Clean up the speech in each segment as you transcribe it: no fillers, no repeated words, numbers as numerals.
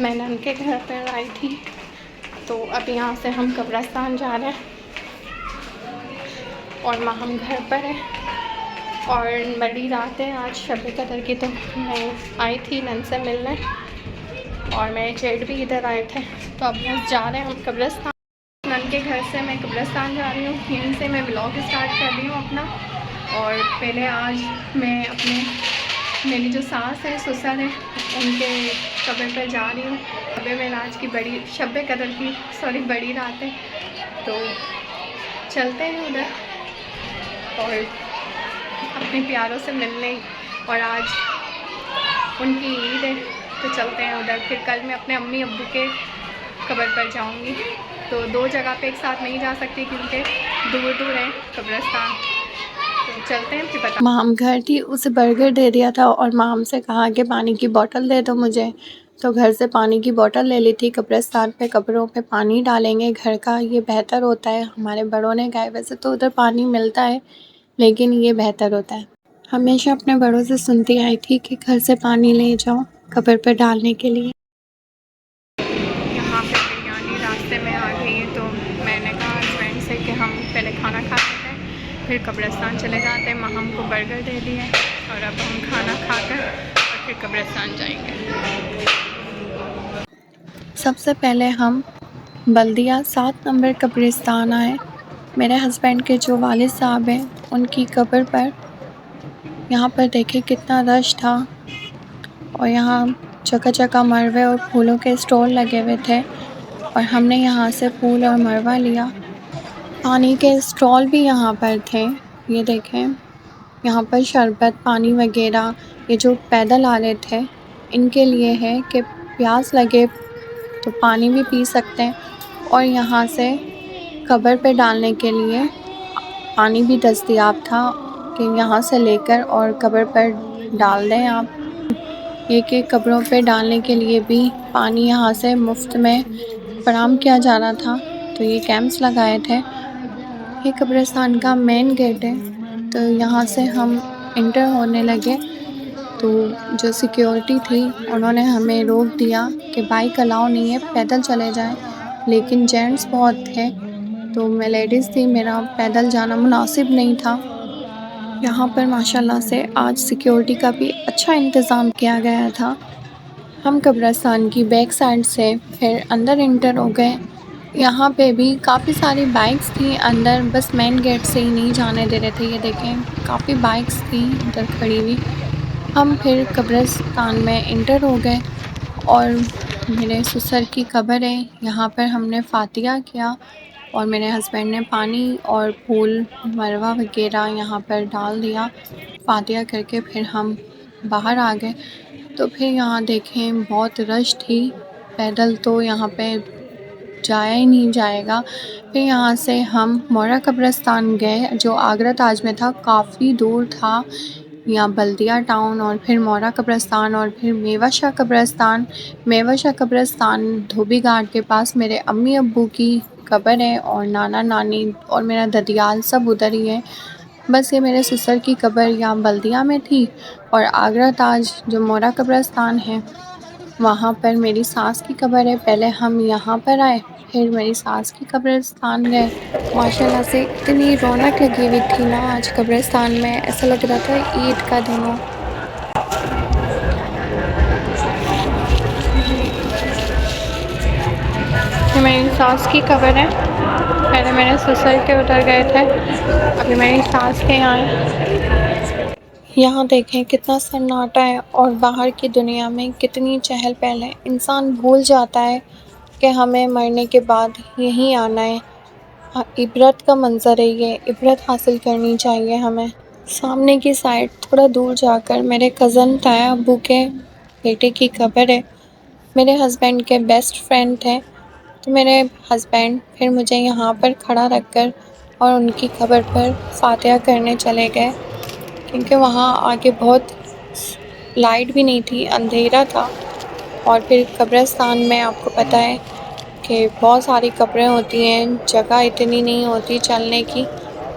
मैं नन के घर पर आई थी, तो अब यहाँ से हम कब्रिस्तान जा रहे हैं और माँ हम घर पर है और बड़ी रात है आज शब कदर की। तो मैं आई थी नन से मिलने और मेरे जेठ भी इधर आए थे, तो अब बस जा रहे हैं हम कब्रिस्तान। नन के घर से मैं कब्रिस्तान जा रही हूँ, यहीं से मैं व्लॉग स्टार्ट कर रही हूँ अपना। और पहले आज मैं मेरी जो सास है ससुर है उनके कब्र पर जा रही हूँ। शब मेराज की शब कदर की बड़ी रात है, तो चलते हैं उधर और अपने प्यारों से मिलने। और आज उनकी ईद है, तो चलते हैं उधर। फिर कल मैं अपने अम्मी अब्बू के कब्र पर जाऊंगी, तो दो जगह पे एक साथ नहीं जा सकती क्योंकि दूर दूर है कब्रिस्तान। तो चलते हैं, फिर पता। माम घर थी, उसे बर्गर दे दिया था और माम से कहा कि पानी की बोतल दे दो मुझे, तो घर से पानी की बोतल ले ली थी। कब्रिस्तान पे कब्रों पे पानी डालेंगे घर का, ये बेहतर होता है। हमारे बड़ों ने कहा, वैसे तो उधर पानी मिलता है लेकिन ये बेहतर होता है। हमेशा अपने बड़ों से सुनती आई थी कि घर से पानी ले जाओ कब्र पे डालने के लिए। यहाँ पे बिरयानी रास्ते में आ गई है, तो मैंने कहा हस्बैंड से कि हम पहले खाना खा लेते हैं फिर कब्रिस्तान चले जाते हैं। माँ हमको बर्गर दे दिए और अब हम खाना खाकर और फिर कब्रिस्तान जाएंगे। सबसे पहले हम बल्दिया 7 नंबर कब्रिस्तान आए। मेरे हस्बैंड के जो वालिद साहब हैं उनकी कब्र पर। यहाँ पर देखें कितना रश था और यहाँ जगह जगह मरवे और फूलों के स्टॉल लगे हुए थे और हमने यहाँ से फूल और मरवा लिया। पानी के स्टॉल भी यहाँ पर थे, ये देखें। यहाँ पर शरबत पानी वगैरह, ये जो पैदल आ रहे थे इनके लिए है कि प्यास लगे तो पानी भी पी सकते हैं। और यहाँ से कब्र पे डालने के लिए पानी भी दस्तयाब था कि यहाँ से लेकर और कब्र पर डाल दें आप। ये कि कब्रों पे डालने के लिए भी पानी यहाँ से मुफ्त में फराहम किया जा रहा था, तो ये कैंप्स लगाए थे। ये कब्रिस्तान का मेन गेट है, तो यहाँ से हम इंटर होने लगे तो जो सिक्योरिटी थी उन्होंने हमें रोक दिया कि बाइक अलाउ नहीं है, पैदल चले जाएं। लेकिन जेंट्स बहुत थे तो मैं लेडीज़ थी, मेरा पैदल जाना मुनासिब नहीं था। यहाँ पर माशाल्लाह से आज सिक्योरिटी का भी अच्छा इंतज़ाम किया गया था। हम कब्रिस्तान की बैक साइड से फिर अंदर इंटर हो गए। यहाँ पे भी काफ़ी सारी बाइक्स थी अंदर, बस मेन गेट से ही नहीं जाने दे रहे थे। ये देखें काफ़ी बाइक्स थी इधर खड़ी हुई। हम फिर कब्रिस्तान में इंटर हो गए और मेरे ससुर की कब्र है, यहाँ पर हमने फातिहा किया और मेरे हस्बैंड ने पानी और फूल मरवा वगैरह यहाँ पर डाल दिया। फातिहा करके फिर हम बाहर आ गए। तो फिर यहाँ देखें बहुत रश थी, पैदल तो यहाँ पे जाया ही नहीं जाएगा। फिर यहाँ से हम मोरा कब्रिस्तान गए जो आगरा ताज में था, काफ़ी दूर था। यहाँ बल्दिया टाउन और फिर मोरा कब्रिस्तान और फिर मेवा शाह कब्रिस्तान। मेवा शाह कब्रिस्तान धोबी घाट के पास मेरे अम्मी अब्बू की कब्र है और नाना नानी और मेरा ददियाल सब उधर ही है। बस ये मेरे ससुर की कब्र यहाँ बल्दिया में थी और आगरा ताज जो मोरा कब्रिस्तान है वहाँ पर मेरी सास की कब्र है। पहले हम यहाँ पर आए फिर मेरी सास की कब्रिस्तान गए। माशाल्लाह से इतनी रौनक लगी हुई थी ना आज कब्रिस्तान में, ऐसा लग रहा था ईद का दिन हो। ये मेरी सास की कब्र है, पहले मेरे ससुर के उधर गए थे, अभी मेरी सास के यहाँ है। यहाँ देखें कितना सन्नाटा है और बाहर की दुनिया में कितनी चहल पहल है। इंसान भूल जाता है कि हमें मरने के बाद यहीं आना है। इबरत का मंज़र है ये, इबरत हासिल करनी चाहिए हमें। सामने की साइड थोड़ा दूर जाकर मेरे कज़न ताया अब्बू के बेटे की कब्र है। मेरे हस्बैंड के बेस्ट फ्रेंड थे, तो मेरे हस्बैंड फिर मुझे यहाँ पर खड़ा रखकर और उनकी कब्र पर फातिहा करने चले गए क्योंकि वहाँ आगे बहुत लाइट भी नहीं थी, अंधेरा था। और फिर कब्रिस्तान में आपको पता है कि बहुत सारी कब्रें होती हैं, जगह इतनी नहीं होती चलने की,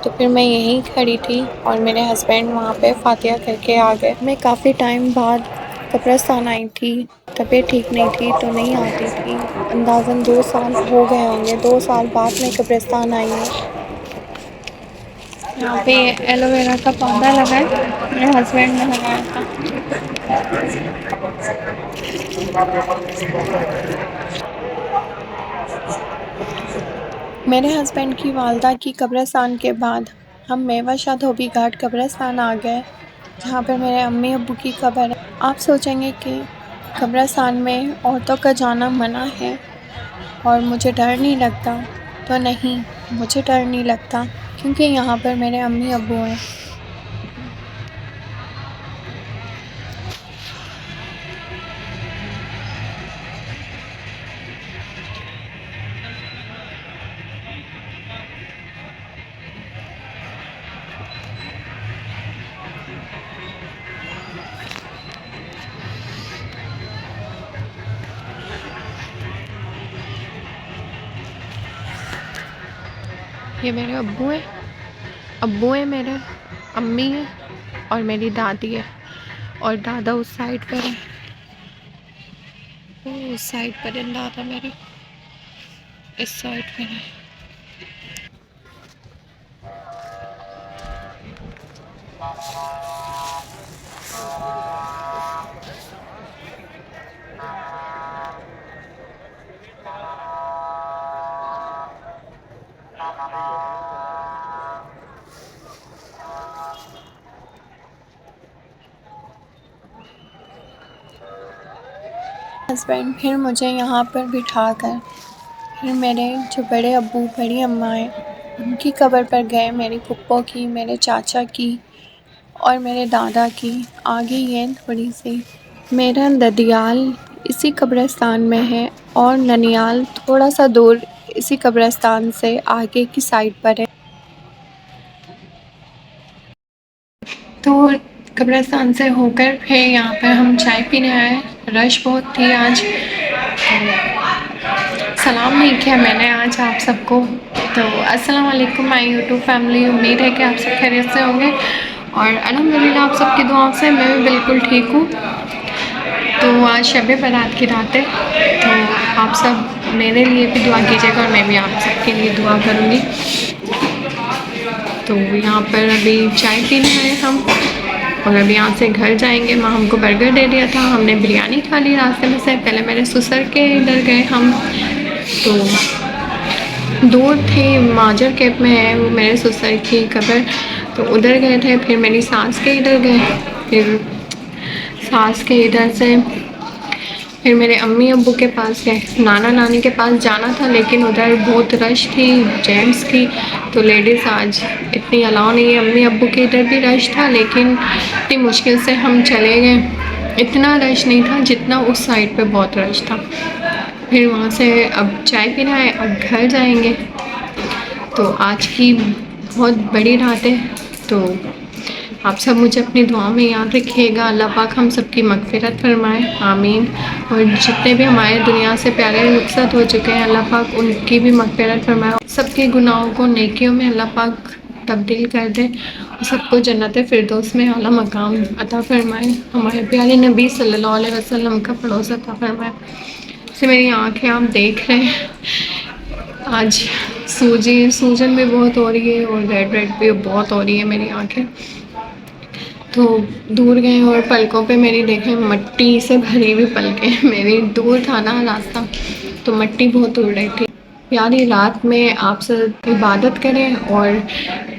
तो फिर मैं यहीं खड़ी थी और मेरे हस्बैंड वहाँ पे फातिहा करके आ गए। मैं काफ़ी टाइम बाद कब्रिस्तान आई थी, तबीयत ठीक नहीं थी तो नहीं आती थी। अंदाज़न 2 साल हो गए होंगे, 2 साल बाद मैं कब्रिस्तान आई हूँ। यहाँ पे एलोवेरा का पौधा लगा है, मेरे हस्बैंड ने लगाया था। मेरे हस्बैंड की वालदा की कब्रिस्तान के बाद हम मेवाशा धोबी घाट कब्रिस्तान आ गए, जहाँ पर मेरे अम्मी अब्बू की कब्र है। आप सोचेंगे कि कब्रिस्तान में औरतों का जाना मना है और मुझे डर नहीं लगता, तो नहीं, मुझे डर नहीं लगता क्योंकि यहाँ पर मेरे अम्मी अब्बू हैं। ये मेरे अब्बू हैं मेरे, अम्मी है और मेरी दादी है और दादा उस साइड पर है, वो उस साइड पर है, दादा मेरे इस साइड पर है। हस्बैंड फिर मुझे यहाँ पर बिठाकर फिर मेरे जो बड़े अब्बू बड़ी अम्मा हैं उनकी कब्र पर गए, मेरी फुप्पो की, मेरे चाचा की और मेरे दादा की। आगे ये थोड़ी सी मेरा ददियाल इसी कब्रिस्तान में है और ननियाल थोड़ा सा दूर इसी कब्रिस्तान से आगे की साइड पर है। तो कब्रिस्तान से होकर फिर यहाँ पर हम चाय पीने आए। रश बहुत थी आज, सलाम नहीं किया मैंने आज आप सबको। तो अस्सलाम वालेकुम माय यूट्यूब फैमिली, उम्मीद है कि आप सब खैरियत से होंगे और अल्हम्दुलिल्लाह आप सबकी दुआओं से मैं भी बिल्कुल ठीक हूँ। तो आज शब बारात की रात है, तो आप सब मेरे लिए भी दुआ कीजिएगा और मैं भी आप सबके लिए दुआ करूँगी। तो यहाँ पर अभी चाय पीने आए हम और अभी यहाँ से घर जाएंगे। माँ हमको बर्गर दे दिया था, हमने बिरयानी खा ली रास्ते में से। पहले मेरे ससुर के इधर गए हम, तो दूर थे, माजर कैप में है वो मेरे ससुर की कब्र, तो उधर गए थे। फिर मेरी सास के इधर गए, फिर सास के इधर से फिर मेरे अम्मी अब्बू के पास गए। नाना नानी के पास जाना था लेकिन उधर बहुत रश थी जेंट्स की, तो लेडीज़ आज इतनी अलाउ नहीं है। अम्मी अब्बू के इधर भी रश था लेकिन इतनी मुश्किल से हम चले गए। इतना रश नहीं था जितना उस साइड पे बहुत रश था। फिर वहाँ से अब चाय पीना है, अब घर जाएंगे। तो आज की बहुत बड़ी रात है, तो आप सब मुझे अपनी दुआ में याद रखिएगा। अल्लाह पाक हम सबकी मग़फ़िरत फरमाए, आमीन। और जितने भी हमारे दुनिया से प्यारे रुखसत हो चुके हैं, अल्लाह पाक उनकी भी मग़फ़िरत फरमाए। सबके गुनाहों को नेकियों में अल्लाह पाक तब्दील कर दे और सबको जन्नत फ़िरदौस में आला मकाम अता फरमाए। हमारे प्यारे नबी सल्लल्लाहु अलैहि वसल्लम का पड़ोस अता फरमाए। से मेरी आँखें आप देख रहे हैं, आज सूजन भी बहुत हो रही है और रेड भी बहुत हो रही है मेरी आँखें। तो दूर गए और पलकों पे मेरी देखें मट्टी से भरी हुई पलकें। मेरी दूर था ना रास्ता, तो मट्टी बहुत उड़ रही थी। प्यारी रात में आप सब इबादत करें और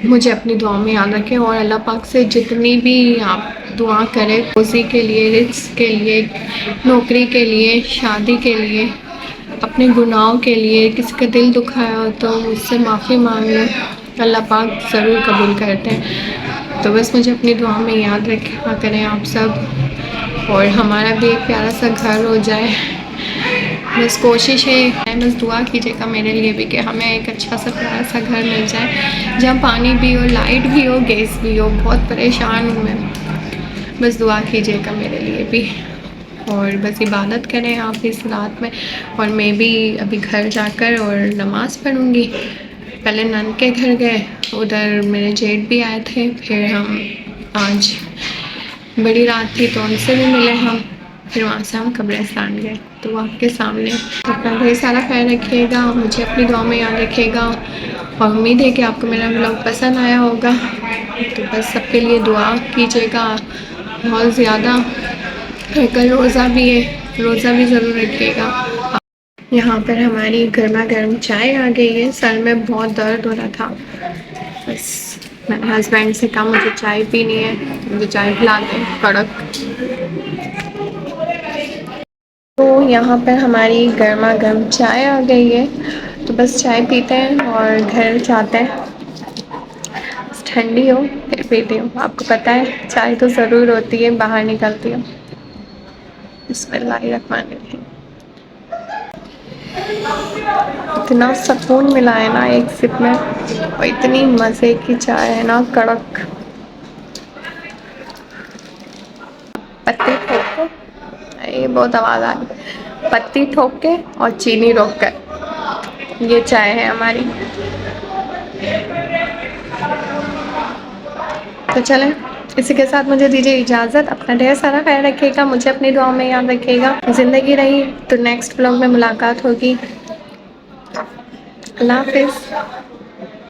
मुझे अपनी दुआ में याद रखें और अल्लाह पाक से जितनी भी आप दुआ करें, रोज़ी के लिए, रिज़्क़ के लिए, नौकरी के लिए, शादी के लिए, अपने गुनाहों के लिए, किसी का दिल दुखाया हो तो उससे माफ़ी मांग लें, अल्लाह पाक ज़रूर कबूल करते हैं। तो बस मुझे अपनी दुआ में याद रखा करें आप सब और हमारा भी एक प्यारा सा घर हो जाए। बस कोशिश है, बस दुआ कीजिएगा मेरे लिए भी कि हमें एक अच्छा सा प्यारा सा घर मिल जाए जहाँ पानी भी हो, लाइट भी हो, गैस भी हो। बहुत परेशान हूँ मैं, बस दुआ कीजिएगा मेरे लिए भी और बस इबादत करें आप इस रात में। और मैं भी अभी घर जाकर और नमाज़ पढ़ूँगी। पहले नन के घर गए, उधर मेरे जेठ भी आए थे, फिर हम आज बड़ी रात थी तो उनसे भी मिले हम। फिर वहाँ से हम कब्रिस्तान गए। तो वो आपके सामने। अपना ढेर सारा ख्याल रखिएगा, मुझे अपनी दुआ में याद रखिएगा और उम्मीद है कि आपको मेरा ब्लॉग पसंद आया होगा। तो बस सबके लिए दुआ कीजिएगा बहुत ज़्यादा। कल रोज़ा भी है, रोज़ा भी ज़रूर रखिएगा। यहाँ पर हमारी गर्मा गर्म चाय आ गई है। सर में बहुत दर्द हो रहा था, बस मैंने हस्बैंड से कहा मुझे चाय पीनी है, मुझे चाय पिला दें कड़क। तो यहाँ पर हमारी गर्मा गर्म चाय आ गई है, तो बस चाय पीते हैं और घर जाते हैं। ठंडी हो फिर पीती हूँ, आपको पता है चाय तो ज़रूर होती है बाहर निकलती हूँ। बिस्मिल्लाहिर्रहमानिर्रहीम। इतना सुकून मिला है ना एक सिप में, और इतनी मज़े की चाय है ना, कड़क। पत्ती ठोक के, ये बहुत आवाज़ आ रही, पत्ती ठोक के और चीनी रोक कर, ये चाय है हमारी। तो चलें, इसी के साथ मुझे दीजिए इजाज़त। अपना ढेर सारा ख्याल रखिएगा, मुझे अपनी दुआ में याद रखिएगा। ज़िंदगी रही तो नेक्स्ट ब्लॉग में मुलाकात होगी। अल्लाह हाफ़िज़।